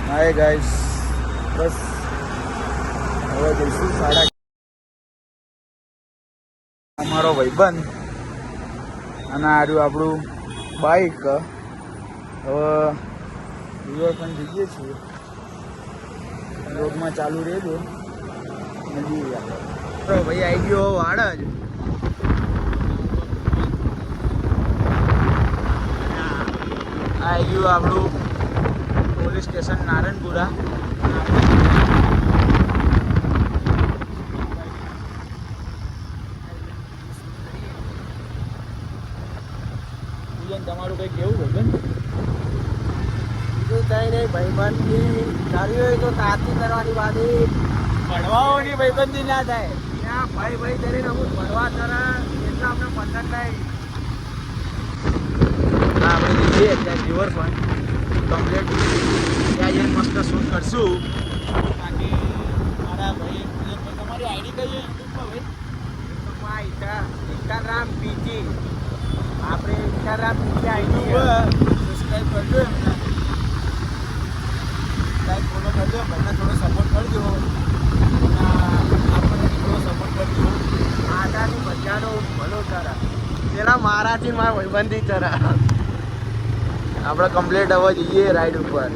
Hi guys, બસ હવે જઈશું સાડા. અમારો ભાઈબંધ અને આર્યું આપણું બાઈક. હવે રિવરફ્રન્ટ જઈએ છીએ. રોડમાં ચાલુ રહેજો નદી આપણે ભાઈ આવી ગયો વાડ જ. આવી ગયું આપણું પોલીસ સ્ટેશન નારણપુરા. તમારું કંઈ કેવું ભાઈબંધ? બીજું કંઈ નહીં, ભાઈબંધી સારી હોય તો તાતી કરવાની વાત. ભણવાઓની ભાઈબંધી ના થાય. ત્યાં ભાઈ ભાઈ કરીને અમુક ભરવા તરા એટલા અમને પસંદ નહીં. હા, આપણે જઈએ ત્યાં રિવરફ્રન્ટ કમ્પ્લીટ. ત્યાં જઈને મસ્ત શૂટ કરશું. બાકી મારા ભાઈ તમારી આઈડી કઈ યુટ્યુબમાં ભાઈ? Instagram PG. આપણે ઇન્સ્ટાગ્રામ પીજી આઈડી સબસ્ક્રાઈબ કરજો. એમને લાઈક ફોલો કરજો. મને થોડો સપોર્ટ કરજો. આપણને થોડો સપોર્ટ કરજો. આદાની બધાનો ભલો કરા. પેલા મારાથી મારા ભાઈબંધી કરા. આપણે કમ્પ્લીટ હવે જઈએ રાઈડ ઉપર.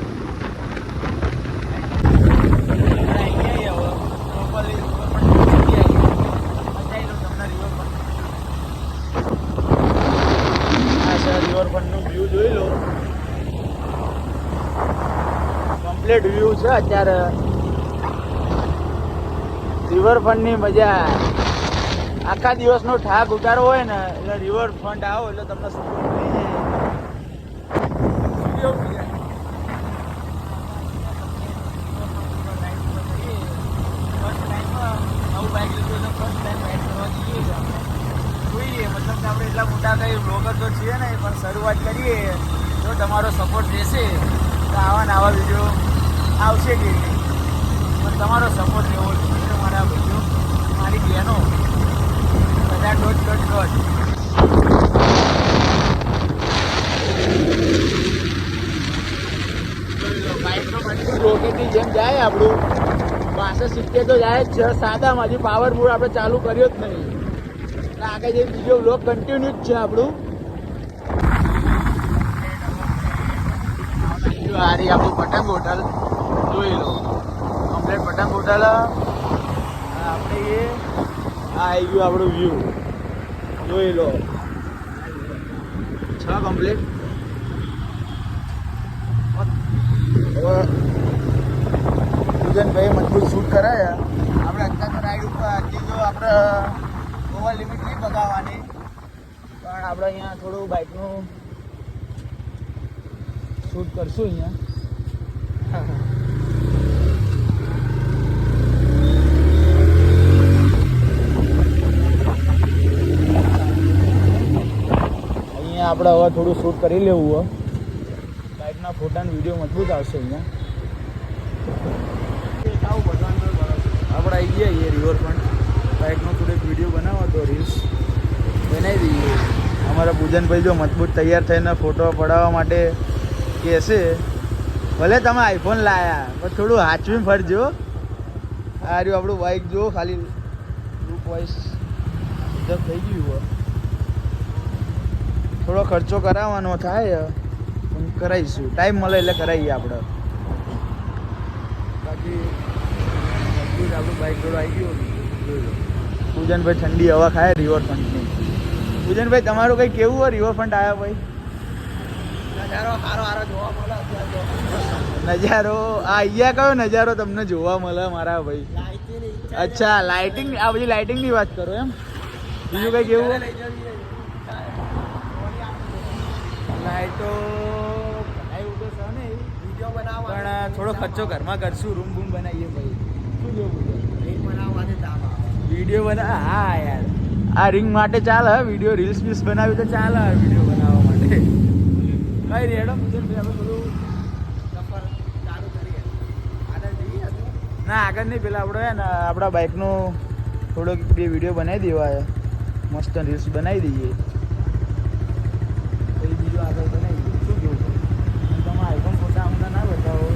રિવરફ્રન્ટનું વ્યૂ જોઈ લો. કમ્પ્લીટ વ્યૂ છે અત્યારે. રિવરફ્રન્ટની મજા. આખા દિવસનો થાક ઉતારો હોય ને એટલે રિવરફ્રન્ટ આવો એટલે તમને સુકૂન મળી જાય. નવું બાઇક લીધું એટલે ફર્સ્ટ ટાઈમ રાઈડ કરવા જઈએ છીએ. જોઈએ મતલબ કે આપણે એટલા મોટા કંઈ બ્લોગર તો છીએ ને, પણ શરૂઆત કરીએ. જો તમારો સપોર્ટ રહેશે તો આવા ને આવા વિડીયો આવશે કે નહીં. પણ તમારો સપોર્ટ રહેવો જોઈએ મારા ભાઈઓ, મારી બહેનો, બધા ડોટ. બાઇકનો મજબૂત રોકેટની જેમ જાય આપણું 65-70 તો જાય જ છે સાદામાં. હજી પાવરફુલ આપણે ચાલુ કર્યો જ નહીં. આગળ જે બીજો બ્લોગ કન્ટિન્યુ જ છે આપણું. હારી આપણું પતંગ હોટલ જોઈ લો. કમ્પ્લીટ પતંગ હોટલ. આપણે એ આવી ગયું આપણું વ્યૂ જોઈ લો. કમ્પ્લીટ. હવે પૂજનભાઈ મજબૂત શૂટ કરાયા. આપણે અત્યારે રાઈડ ઉપર હજી જો આપણે ઓવર લિમિટ નહીં બગાવવાની, પણ આપણે અહીંયા થોડું બાઇકનું શૂટ કરશું અહીંયા. અહીંયા આપણે હવે થોડું શૂટ કરી લેવું હોય. બાઇકના ફોટાનો વિડીયો મજબૂત આવશે અહીંયા. આપણે આવી ગયા એ રિવરફ્રન્ટ. બાઇકનો થોડો એક વિડીયો બનાવો તો રીલ્સ બનાવી દઈએ. અમારા પૂજનભાઈ જો મજબૂત તૈયાર થઈને ફોટો પડાવવા માટે કહેશે. ભલે તમે આઈફોન લાયા પણ થોડું હાચવીને ફરજો. આ રહ્યું આપણું બાઇક જો ખાલી લુક વાઇઝ જબ થઈ ગયું હોય. થોડો ખર્ચો કરાવવાનો થાય પણ કરાવીશું. ટાઈમ મળે એટલે કરાવીએ આપણે. બાકી મજબૂત આપણું બાઇક થોડું આવી ગયું જોઈ લો. પૂજનભાઈ ઠંડી હવા ખાય રિવરફ્રન્ટની. પૂજનભાઈ તમારું કંઈ કેવું હોય રિવરફ્રન્ટ આવ્યા ભાઈ? નજારો સારો જોવા મળે. નજારો આ અહીંયા કયો નજારો તમને જોવા મળે મારા ભાઈ? અચ્છા, લાઇટિંગ. આ બધી લાઇટિંગની વાત કરો એમ? બીજું કંઈ કેવું? લાઇટો એવું તો છે ને, વિડીયો બનાવવા પણ થોડો ખર્ચો ઘરમાં કરશું. રૂમ બૂમ બનાવીએ ભાઈ. શું કેવું? રીલ બનાવવાની ચાલ વિડીયો બના. હા યાર, આ રિંગ માટે ચાલે. વિડીયો રીલ્સ બીલ્સ બનાવી તો ચાલે. વિડીયો બનાવવા માટે કઈ રેડો પૂજનભાઈ આપણે બધું સફર ચાલુ કરીએ. આગળ જઈએ ના આગળ નહીં. પેલા આપણે ને આપણા બાઇકનું થોડોક બે વિડીયો બનાવી દેવાય. મસ્ત રીલ્સ બનાવી દઈએ. પછી બીજું આગળ બનાવી દઈએ. શું કેવું? તમે આઈફોન ફોટા અમને ના બતાવો.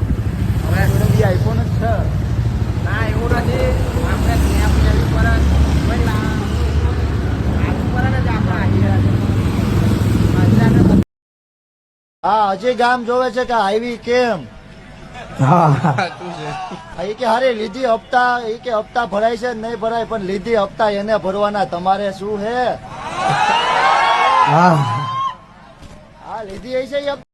હા હજી ગામ જોવે છે કે આવી કેમ હા એ કે હારે લીધી હપ્તા એ કે હપ્તા ભરાય છે નહીં ભરાય પણ લીધી હપ્તા એને ભરવાના તમારે શું હે હા હા લીધી હશે એ